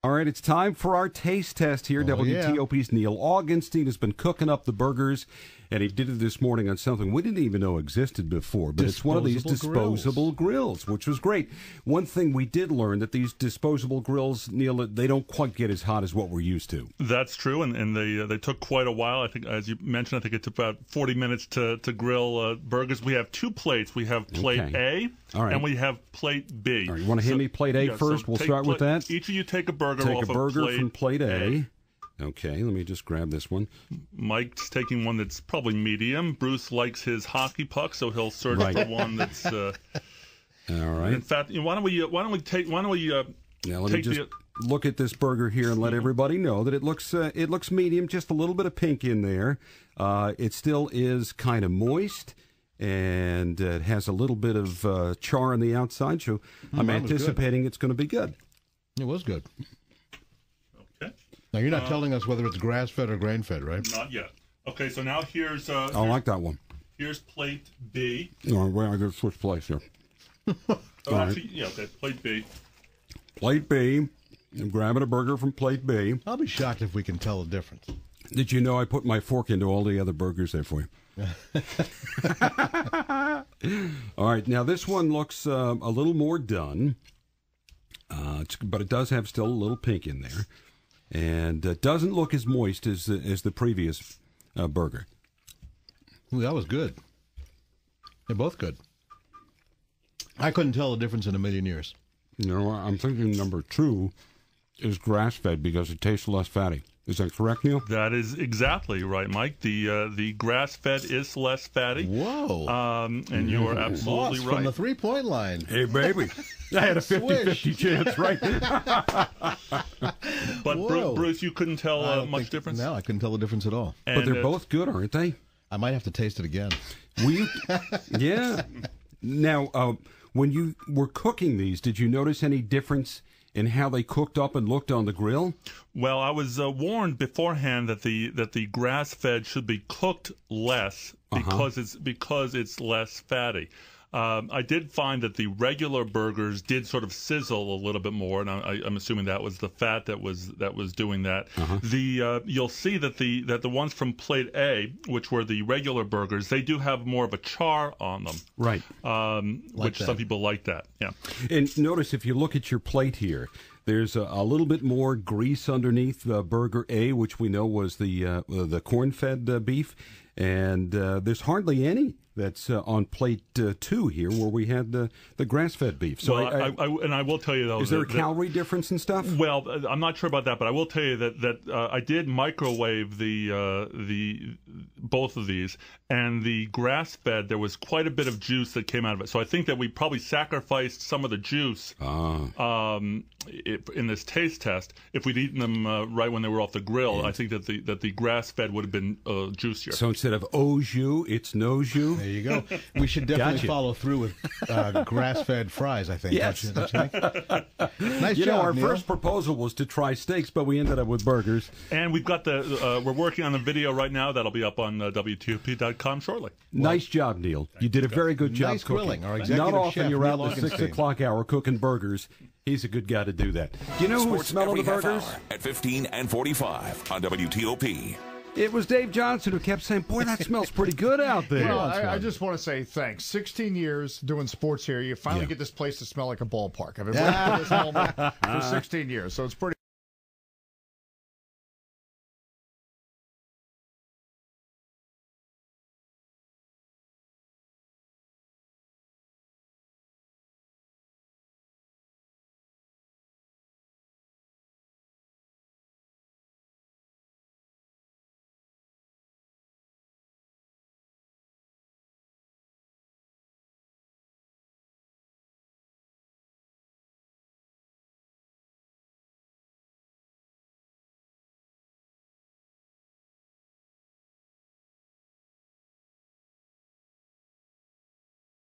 All right, it's time for our taste test here. WTOP's Neal Augenstein has been cooking up the burgers, and he did it this morning on something we didn't even know existed before, but it's one of these disposable grills, which was great. One thing we did learn that these disposable grills, Neal, they don't quite get as hot as what we're used to. That's true, and they took quite a while. I think, as you mentioned, I think it took about 40 minutes to grill burgers. We have two plates. We have plate A, and we have plate B. All right, you want to hand me plate A first? We'll start with that. Each of you take a burger Take off a burger of from plate A. Okay, let me just grab this one. Mike's taking one that's probably medium. Bruce likes his hockey puck, so he'll search for one that's. All right. In fact, why don't we now let me just look at this burger here and let everybody know that it looks medium, just a little bit of pink in there. It still is kind of moist, and it has a little bit of char on the outside. So I'm anticipating it's going to be good. It was good. Okay. Now, you're not telling us whether it's grass-fed or grain-fed, right? Not yet. Okay, so now here's... I like that one. Here's plate B. No, wait, I got to switch place here. Okay, plate B. Plate B. I'm grabbing a burger from plate B. I'll be shocked if we can tell the difference. Did you know I put my fork into all the other burgers there for you? All right, now this one looks a little more done, but it does have still a little pink in there. And doesn't look as moist as the previous burger. Ooh, that was good. They're both good. I couldn't tell the difference in a million years. You know, I'm thinking number 2 is grass-fed because it tastes less fatty. Is that correct, Neal? That is exactly right, Mike. The grass-fed is less fatty. Whoa. And you are absolutely right. From the three-point line. Hey, baby. I had a 50-50 chance, right? But, Bruce, you couldn't tell much difference? No, I couldn't tell the difference at all. But they're both good, aren't they? I might have to taste it again. Will you? Yeah. Now, when you were cooking these, did you notice any difference in how they cooked up and looked on the grill? Well, I was warned beforehand that the grass-fed should be cooked less because it's less fatty. I did find that the regular burgers did sort of sizzle a little bit more, and I'm assuming that was the fat that was doing that. You'll see that the ones from plate A, which were the regular burgers, they do have more of a char on them, right? Which some people like that. Yeah. And notice if you look at your plate here, there's a little bit more grease underneath burger A, which we know was the corn-fed beef, and there's hardly any that's on plate 2 here, where we had the grass-fed beef. So, I will tell you though, is there a calorie difference and stuff? Well, I'm not sure about that, but I will tell you that I did microwave the both of these, and the grass-fed, there was quite a bit of juice that came out of it. So I think that we probably sacrificed some of the juice in this taste test. If we'd eaten them right when they were off the grill, I think that the grass-fed would have been juicier. So instead of au jus, it's no jus. There you go. We should definitely follow through with grass-fed fries, I think. Yes. Don't you think? Nice job, our Neal. first proposal was to try steaks, but we ended up with burgers. And we've got we're working on the video right now. That'll be up on WTOP.com shortly. Nice job, Neal. You did a very good job nice cooking. grilling. Our executive Not often chef, you're out Neal the 6 Augenstein. o'clock hour cooking burgers. He's a good guy to do that. Do you know who was smelling the burgers? At 15 and 45 on WTOP. It was Dave Johnson who kept saying, boy, that smells pretty good out there. Well, I just want to say thanks. 16 years doing sports here. You finally get this place to smell like a ballpark. I've been waiting for this moment for 16 years, so it's pretty